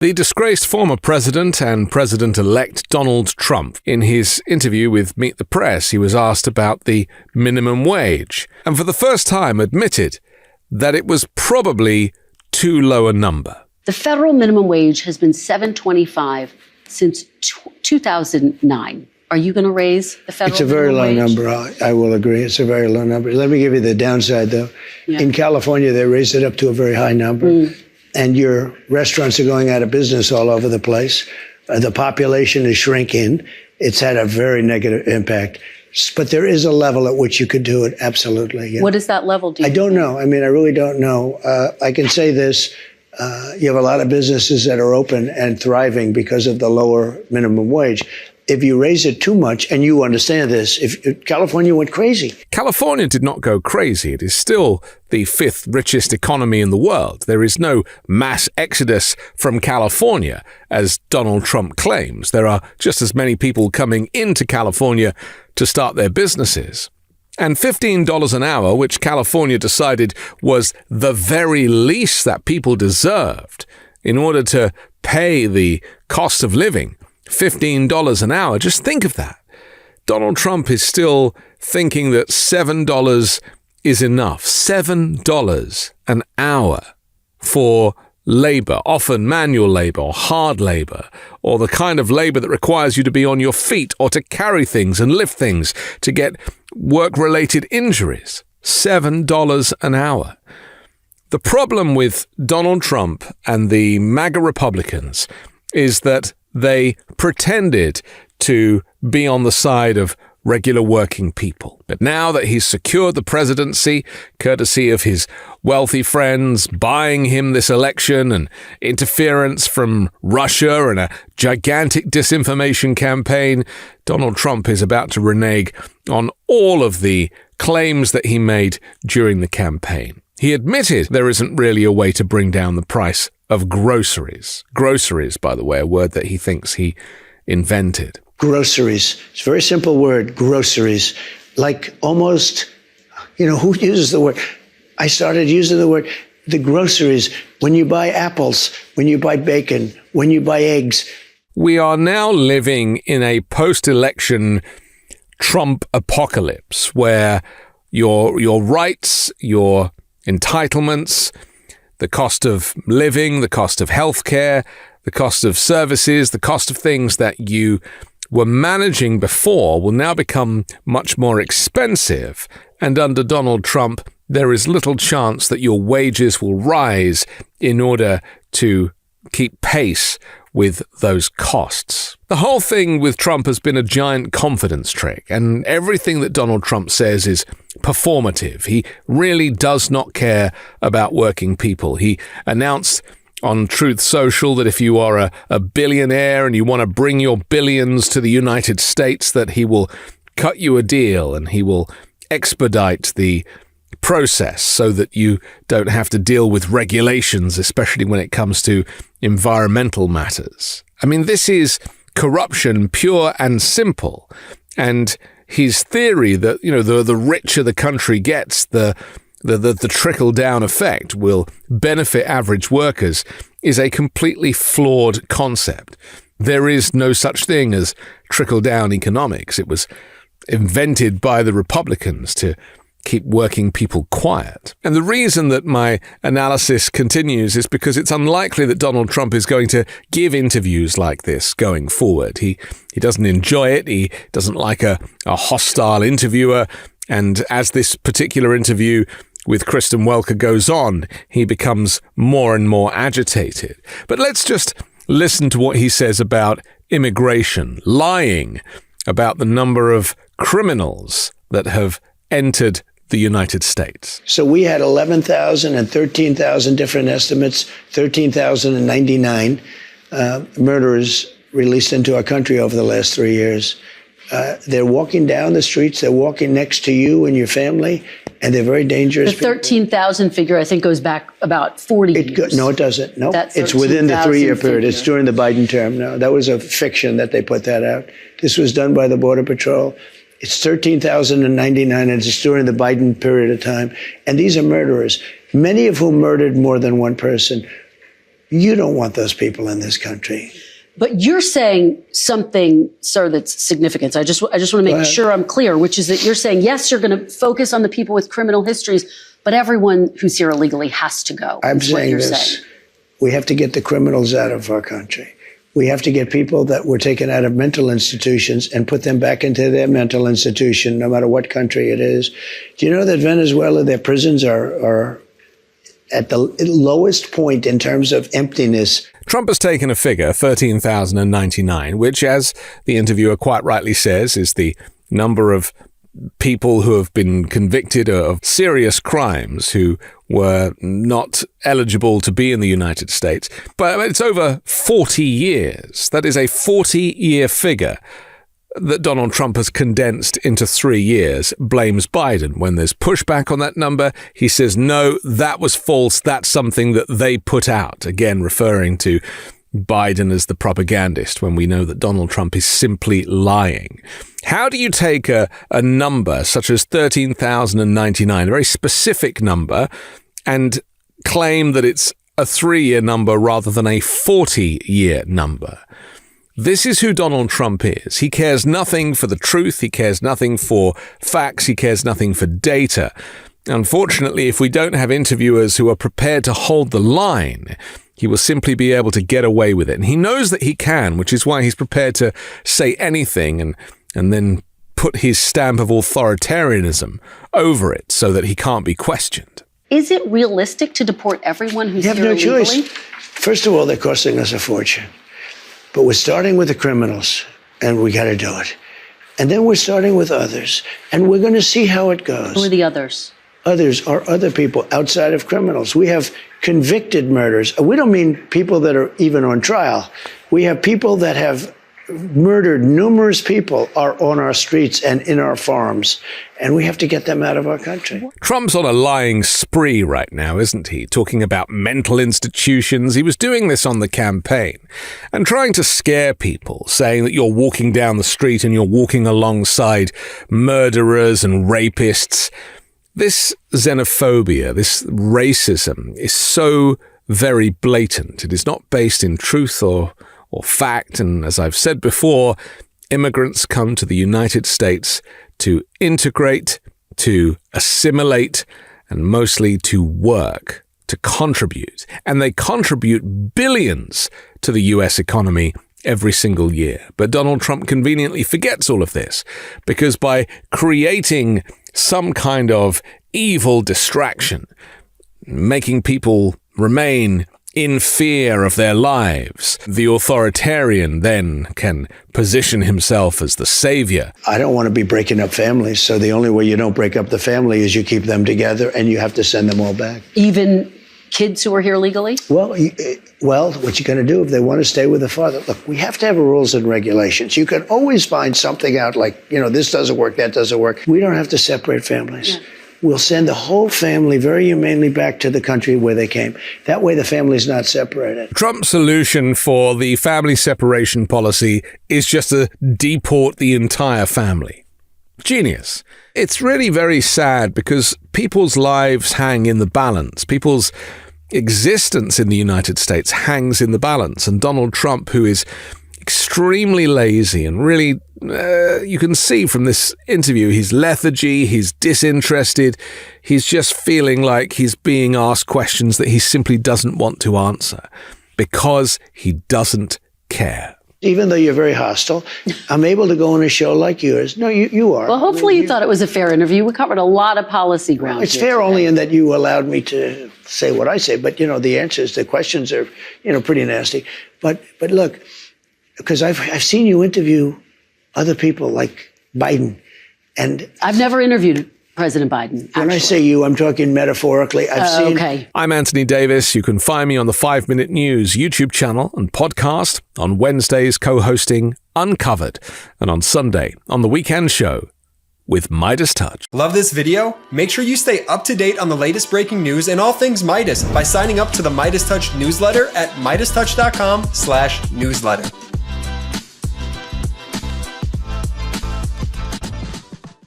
The disgraced former president and president-elect Donald Trump, in his interview with Meet the Press, he was asked about the minimum wage, and for the first time admitted that it was probably too low a number. The federal minimum wage has been $7.25 since 2009. Are you going to raise the federal It's a very low wage? number. I will agree. It's a very low number. Let me give you the downside, though. Yeah. In California, they raised it up to a very high number. And your restaurants are going out of business all over the place. The population is shrinking. It's had a very negative impact. But there is a level at which you could do it, absolutely. Yeah. What is that level, do you I don't know. I mean, I really don't know. I can say this. You have a lot of businesses that are open and thriving because of the lower minimum wage. If you raise it too much, and you understand this, if California went crazy. California did not go crazy. It is still the fifth richest economy in the world. There is no mass exodus from California, as Donald Trump claims. There are just as many people coming into California to start their businesses. And $15 an hour, which California decided was the very least that people deserved in order to pay the cost of living, $15 an hour. Just think of that. Donald Trump is still thinking that $7 is enough. $7 an hour for labor, often manual labor or hard labor, or the kind of labor that requires you to be on your feet or to carry things and lift things to get work-related injuries. $7 an hour. The problem with Donald Trump and the MAGA Republicans is that they pretended to be on the side of regular working people. But now that he's secured the presidency, courtesy of his wealthy friends buying him this election and interference from Russia and a gigantic disinformation campaign, Donald Trump is about to renege on all of the claims that he made during the campaign. He admitted there isn't really a way to bring down the price of groceries. Groceries, by the way, a word that he thinks he invented. Groceries. It's a very simple word, groceries. Like almost, who uses the word? I started using the word, the groceries. When you buy apples, when you buy bacon, when you buy eggs. We are now living in a post-election Trump apocalypse where your rights, your entitlements, the cost of living, the cost of healthcare, the cost of services, the cost of things that you were managing before will now become much more expensive. And under Donald Trump, there is little chance that your wages will rise in order to keep pace with those costs. The whole thing with Trump has been a giant confidence trick, and everything that Donald Trump says is performative. He really does not care about working people. He announced on Truth Social that if you are a billionaire and you want to bring your billions to the United States, that he will cut you a deal and he will expedite the process so that you don't have to deal with regulations, especially when it comes to environmental matters. I mean, this is corruption, pure and simple. And his theory that, the richer the country gets, the trickle-down effect will benefit average workers is a completely flawed concept. There is no such thing as trickle-down economics. It was invented by the Republicans to keep working people quiet. And the reason that my analysis continues is because it's unlikely that Donald Trump is going to give interviews like this going forward. He doesn't enjoy it. He doesn't like a hostile interviewer. And as this particular interview with Kristen Welker goes on, he becomes more and more agitated. But let's just listen to what he says about immigration, lying about the number of criminals that have entered the United States. So we had 11,000 and 13,000 different estimates, 13,099 murderers released into our country over the last 3 years. They're walking down the streets. They're walking next to you and your family, and they're very dangerous. The 13,000 figure, I think, goes back about 40 years. No, it doesn't. No, it's within the 3-year period. It's during the Biden term. No, that was a fiction that they put that out. This was done by the Border Patrol. It's 13,099, and it's during the Biden period of time. And these are murderers, many of whom murdered more than one person. You don't want those people in this country. But you're saying something, sir, that's significant. I just want to make sure I'm clear, which is that you're saying, yes, you're going to focus on the people with criminal histories, but everyone who's here illegally has to go. I'm saying this. We have to get the criminals out of our country. We have to get people that were taken out of mental institutions and put them back into their mental institution, no matter what country it is. Do you know that Venezuela, their prisons are at the lowest point in terms of emptiness? Trump has taken a figure, 13,099, which, as the interviewer quite rightly says, is the number of people who have been convicted of serious crimes who were not eligible to be in the United States. But it's over 40 years. That is a 40-year figure that Donald Trump has condensed into 3 years, blames Biden. When there's pushback on that number, he says, no, that was false. That's something that they put out. Again, referring to Biden as the propagandist, when we know that Donald Trump is simply lying. How do you take a number such as 13,099, a very specific number, and claim that it's a 3-year number rather than a 40-year number? This is who Donald Trump is. He cares nothing for the truth. He cares nothing for facts. He cares nothing for data. Unfortunately, if we don't have interviewers who are prepared to hold the line, he will simply be able to get away with it. And he knows that he can, which is why he's prepared to say anything and then put his stamp of authoritarianism over it so that he can't be questioned. Is it realistic to deport everyone who's here illegally? You have no choice. First of all, they're costing us a fortune. But we're starting with the criminals, and we got to do it. And then we're starting with others, and we're going to see how it goes. Who are the others? Others are other people outside of criminals. We have convicted murders. We don't mean people that are even on trial. We have people that have murdered numerous people are on our streets and in our farms, and we have to get them out of our country. Trump's on a lying spree right now, isn't he? Talking about mental institutions. He was doing this on the campaign and trying to scare people, saying that you're walking down the street and you're walking alongside murderers and rapists. This xenophobia, this racism is so very blatant. It is not based in truth or fact. And as I've said before, immigrants come to the United States to integrate, to assimilate, and mostly to work, to contribute. And they contribute billions to the US economy every single year. But Donald Trump conveniently forgets all of this, because by creating some kind of evil distraction, making people remain in fear of their lives, the authoritarian then can position himself as the savior. I don't want to be breaking up families, so the only way you don't break up the family is you keep them together and you have to send them all back. Even kids who are here legally? Well, what you're going to do if they want to stay with the father? Look, we have to have rules and regulations. You can always find something out like, this doesn't work, that doesn't work. We don't have to separate families. Yeah. We'll send the whole family very humanely back to the country where they came. That way the family's not separated. Trump's solution for the family separation policy is just to deport the entire family. Genius. It's really very sad because people's lives hang in the balance. People's existence in the United States hangs in the balance. And Donald Trump, who is extremely lazy and really, you can see from this interview, he's lethargy, he's disinterested, he's just feeling like he's being asked questions that he simply doesn't want to answer because he doesn't care. Even though you're very hostile, I'm able to go on a show like yours. No, you are. Well, hopefully you thought it was a fair interview. We covered a lot of policy ground. Well, it's fair only in that you allowed me to say what I say. But, the answers, the questions are, pretty nasty. But look, because I've seen you interview other people like Biden. And I've never interviewed President Biden, actually. When I say you, I'm talking metaphorically. I've seen... Okay. I'm Anthony Davis. You can find me on the 5 Minute News YouTube channel and podcast, on Wednesdays co-hosting Uncovered, and on Sunday on The Weekend Show with MeidasTouch. Love this video? Make sure you stay up to date on the latest breaking news and all things Meidas by signing up to the MeidasTouch newsletter at MeidasTouch.com/newsletter.